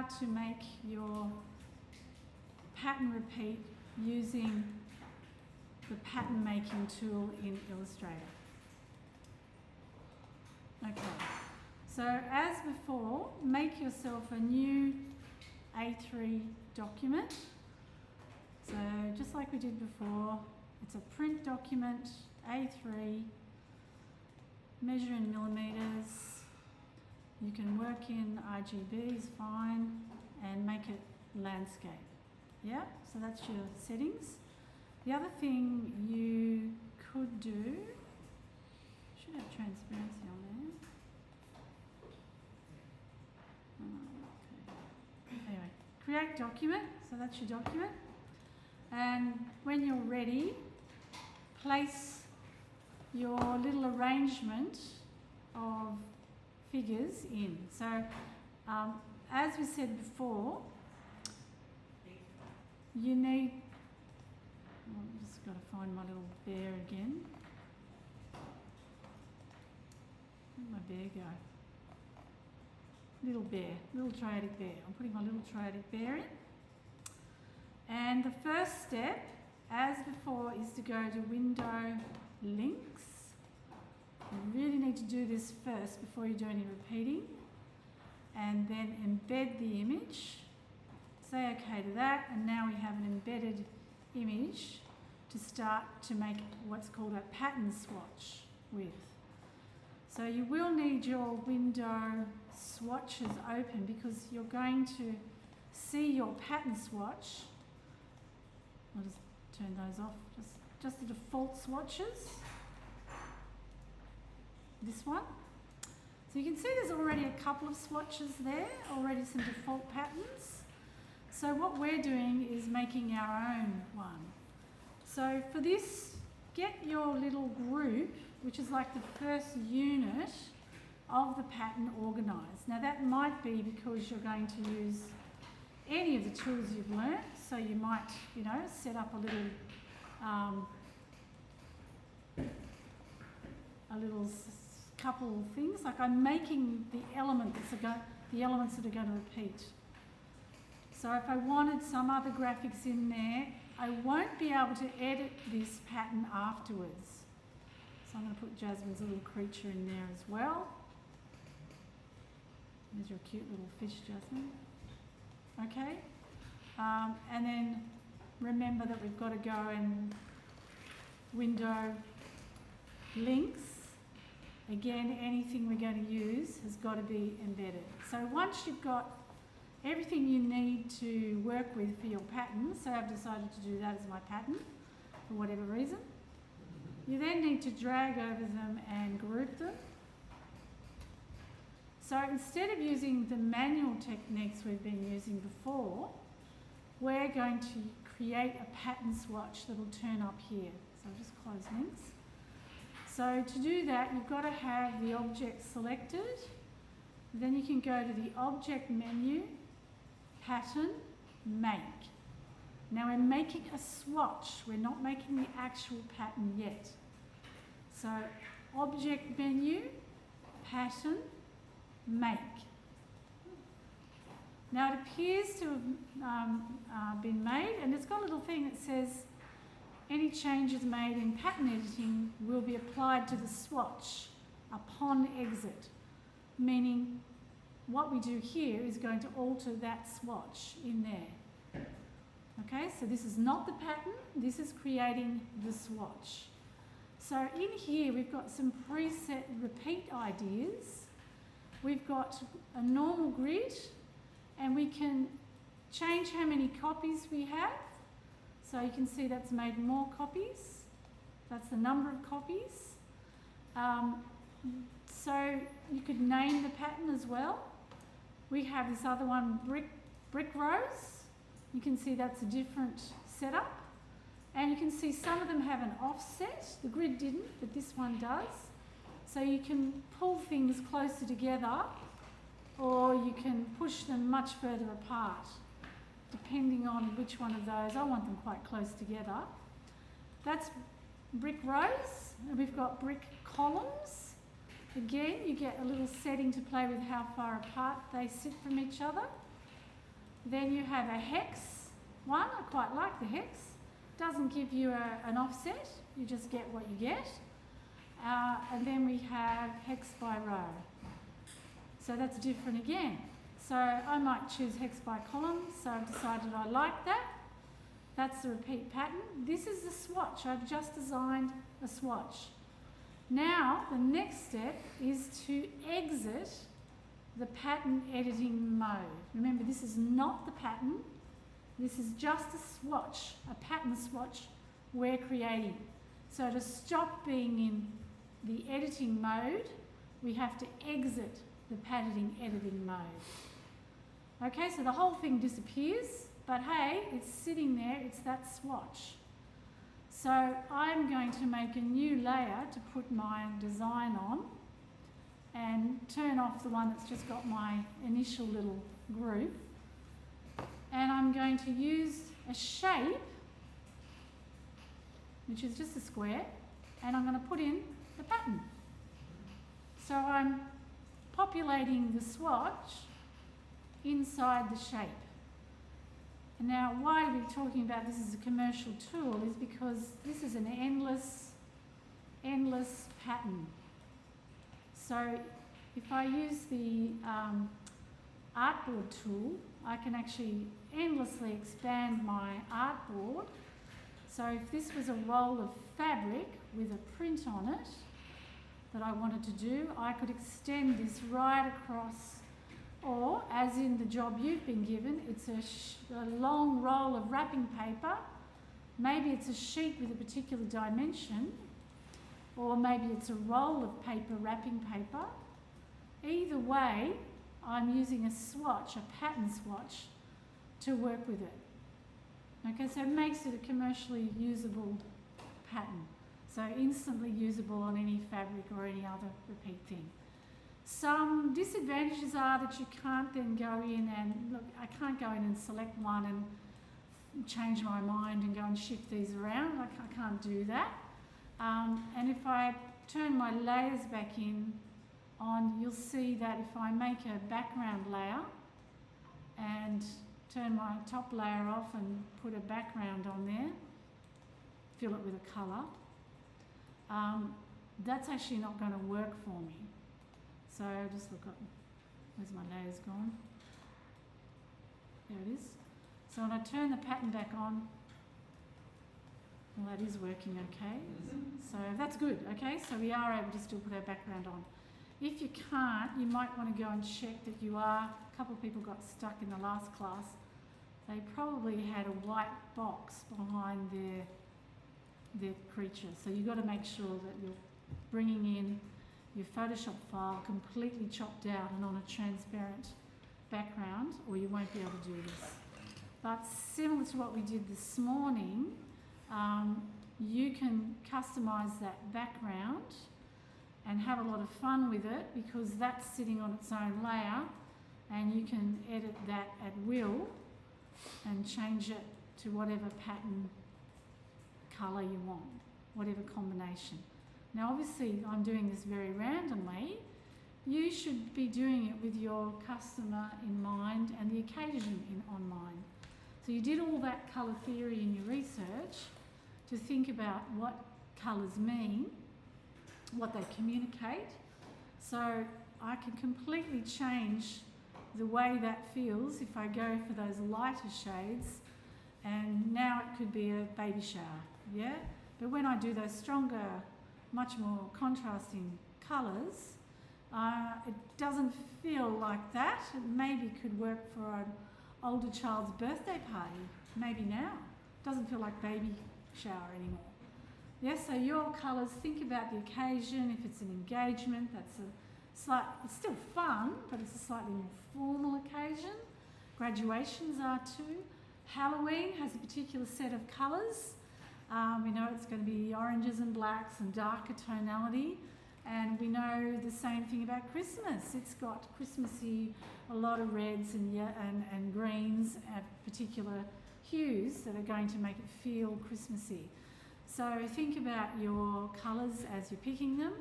how to make your pattern repeat using the pattern making tool in Illustrator. Okay, so as before, make yourself a new A3 document. So just like we did before, it's a print document, A3, measure in millimeters. You can work in RGB is fine, and make it landscape. Yeah, so that's your settings. The other thing you could do, should have transparency on there. Okay. Anyway, create document, so that's your document. And when you're ready, place your little arrangement of figures in. So, as we said before, you need, I've just got to find my little bear again. Where'd my bear go? Little bear, little triadic bear. I'm putting my little triadic bear in. And the first step, as before, is to go to Window, Links. You really need to do this first before you do any repeating. And then embed the image. Say OK to that, and now we have an embedded image to start to make what's called a pattern swatch with. So you will need your window swatches open because you're going to see your pattern swatch. I'll just turn those off, just the default swatches. This one. So you can see there's already a couple of swatches there, already some default patterns. So what we're doing is making our own one. So for this, get your little group, which is like the first unit of the pattern organised. Now that might be because you're going to use any of the tools you've learnt. So you might, set up a little couple of things. Like I'm making the elements that are going to repeat. So if I wanted some other graphics in there, I won't be able to edit this pattern afterwards. So I'm going to put Jasmine's little creature in there as well. There's your cute little fish, Jasmine. Okay. And then remember that we've got to go and Window, Links. Again, anything we're going to use has got to be embedded. So once you've got everything you need to work with for your pattern, so I've decided to do that as my pattern for whatever reason, you then need to drag over them and group them. So instead of using the manual techniques we've been using before, we're going to create a pattern swatch that will turn up here. So I'll just close links. So to do that, you've got to have the object selected. Then you can go to the Object menu, Pattern, Make. Now we're making a swatch. We're not making the actual pattern yet. So Object menu, Pattern, Make. Now it appears to have been made, and it's got a little thing that says any changes made in pattern editing will be applied to the swatch upon exit, meaning what we do here is going to alter that swatch in there. Okay, so this is not the pattern, this is creating the swatch. So in here we've got some preset repeat ideas. We've got a normal grid, and we can change how many copies we have. So you can see that's made more copies. That's the number of copies. So you could name the pattern as well. We have this other one, brick rows. You can see that's a different setup. And you can see some of them have an offset. The grid didn't, but this one does. So you can pull things closer together, or you can push them much further apart, depending on which one of those. I want them quite close together. That's brick rows, and we've got brick columns. Again, you get a little setting to play with how far apart they sit from each other. Then you have a hex one. I quite like the hex. Doesn't give you an offset. You just get what you get. And then we have hex by row. So that's different again. So I might choose hex by column. So I've decided I like that. That's the repeat pattern. This is the swatch. I've just designed a swatch. Now the next step is to exit the pattern editing mode. Remember, this is not the pattern. This is just a swatch, a pattern swatch we're creating. So to stop being in the editing mode, we have to exit the pattern editing mode. Okay, so the whole thing disappears, but hey, it's sitting there, it's that swatch. So I'm going to make a new layer to put my design on and turn off the one that's just got my initial little group. And I'm going to use a shape, which is just a square, and I'm going to put in the pattern. So I'm populating the swatch inside the shape. And now why we're talking about this as a commercial tool is because this is an endless pattern. So if I use the artboard tool, I can actually endlessly expand my artboard. So if this was a roll of fabric with a print on it that I wanted to do, I could extend this right across, or as in the job you've been given, it's a long roll of wrapping paper. Maybe it's a sheet with a particular dimension, or maybe it's a roll of paper, wrapping paper. Either way, I'm using a swatch, a pattern swatch, to work with it. Okay, so it makes it a commercially usable pattern. So instantly usable on any fabric or any other repeat thing. Some disadvantages are that you can't then go in and, look, I can't go in and select one and change my mind and go and shift these around. I can't do that. And if I turn my layers back in on, you'll see that if I make a background layer and turn my top layer off and put a background on there, fill it with a colour, that's actually not going to work for me. So just look up, where's my layers gone? There it is. So when I turn the pattern back on, well, that is working okay. So that's good, okay? So we are able to still put our background on. If you can't, you might want to go and check that you are, a couple of people got stuck in the last class. They probably had a white box behind their creature. So you've got to make sure that you're bringing in your Photoshop file completely chopped out and on a transparent background, or you won't be able to do this. But similar to what we did this morning, you can customise that background and have a lot of fun with it because that's sitting on its own layer, and you can edit that at will and change it to whatever pattern colour you want, whatever combination. Now obviously I'm doing this very randomly. You should be doing it with your customer in mind and the occasion on mind. So you did all that colour theory in your research to think about what colours mean, what they communicate. So I can completely change the way that feels if I go for those lighter shades, and now it could be a baby shower, yeah? But when I do those stronger, much more contrasting colours, it doesn't feel like that. It maybe could work for an older child's birthday party, maybe now. It doesn't feel like baby shower anymore. Yes, so your colours, think about the occasion. If it's an engagement, that's it's still fun, but it's a slightly more formal occasion. Graduations are too. Halloween has a particular set of colours. We know it's going to be oranges and blacks and darker tonality. And we know the same thing about Christmas. It's got Christmassy, a lot of reds and greens at particular hues that are going to make it feel Christmassy. So think about your colours as you're picking them.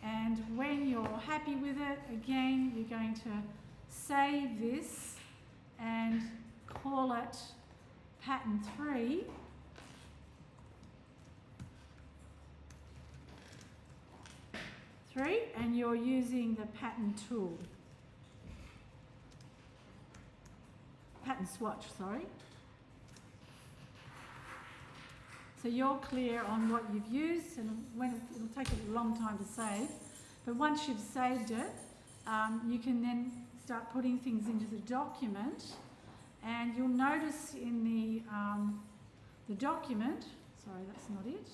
And when you're happy with it, again, you're going to save this and call it pattern 3. And you're using the pattern tool. Pattern swatch, sorry. So you're clear on what you've used, and it'll take a long time to save, but once you've saved it, you can then start putting things into the document, and you'll notice in the document, sorry, that's not it.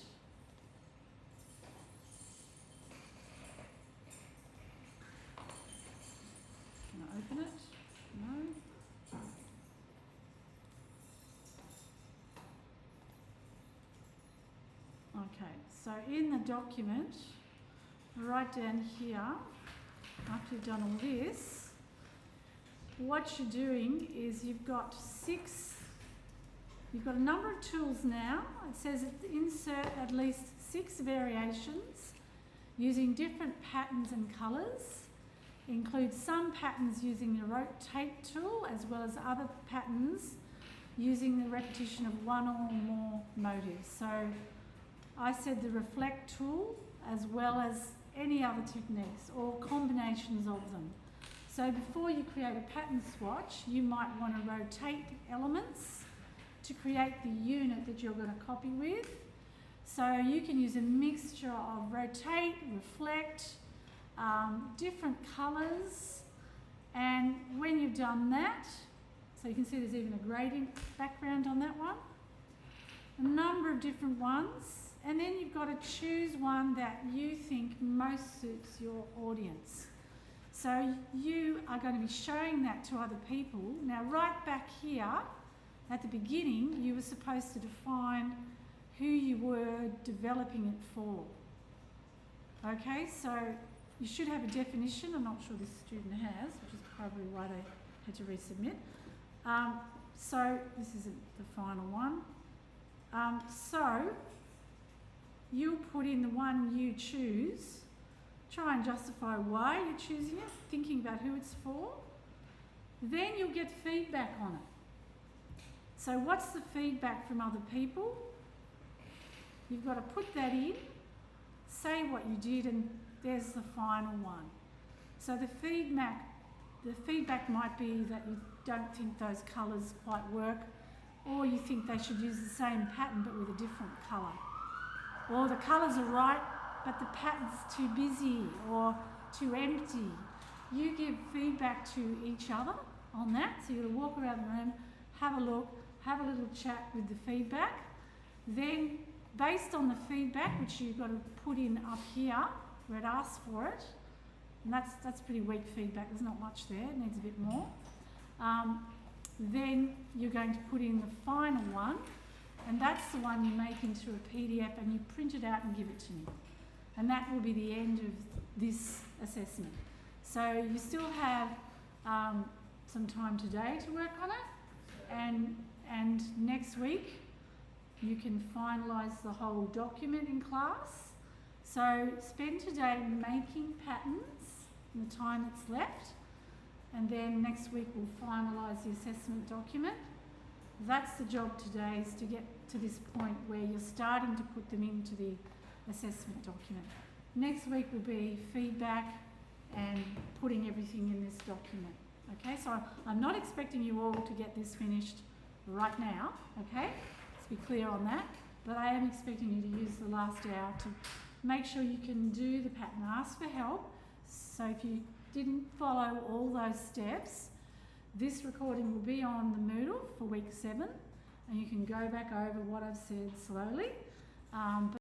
Can I open it? No. Okay, so in the document, right down here, after you've done all this, what you're doing is you've got a number of tools now. It says insert at least 6 variations using different patterns and colours. Include some patterns using the rotate tool as well as other patterns using the repetition of one or more motifs. So I said the reflect tool as well as any other techniques or combinations of them. So before you create a pattern swatch, you might want to rotate elements to create the unit that you're going to copy with. So you can use a mixture of rotate, reflect, different colours, and when you've done that, so you can see there's even a gradient background on that one, a number of different ones, and then you've got to choose one that you think most suits your audience. So you are going to be showing that to other people. Now right back here at the beginning, you were supposed to define who you were developing it for. Okay, so you should have a definition. I'm not sure this student has, which is probably why they had to resubmit. So this isn't the final one. So you'll put in the one you choose, try and justify why you're choosing it, thinking about who it's for. Then you'll get feedback on it. So what's the feedback from other people? You've got to put that in, say what you did, and there's the final one. So the feedback might be that you don't think those colours quite work, or you think they should use the same pattern but with a different colour. Or the colours are right, but the pattern's too busy or too empty. You give feedback to each other on that. So you're going to walk around the room, have a look, have a little chat with the feedback. Then, based on the feedback, which you've got to put in up here, where it asks for it, and that's pretty weak feedback, there's not much there, it needs a bit more. Then you're going to put in the final one, and that's the one you make into a PDF and you print it out and give it to me. And that will be the end of this assessment. So you still have some time today to work on it, and next week you can finalise the whole document in class. So spend today making patterns in the time that's left, and then next week we'll finalise the assessment document. That's the job today, is to get to this point where you're starting to put them into the assessment document. Next week will be feedback and putting everything in this document. Okay, so I'm not expecting you all to get this finished right now, okay? Let's be clear on that. But I am expecting you to use the last hour to make sure you can do the pattern. Ask for help. So if you didn't follow all those steps, this recording will be on the Moodle for week 7, and you can go back over what I've said slowly.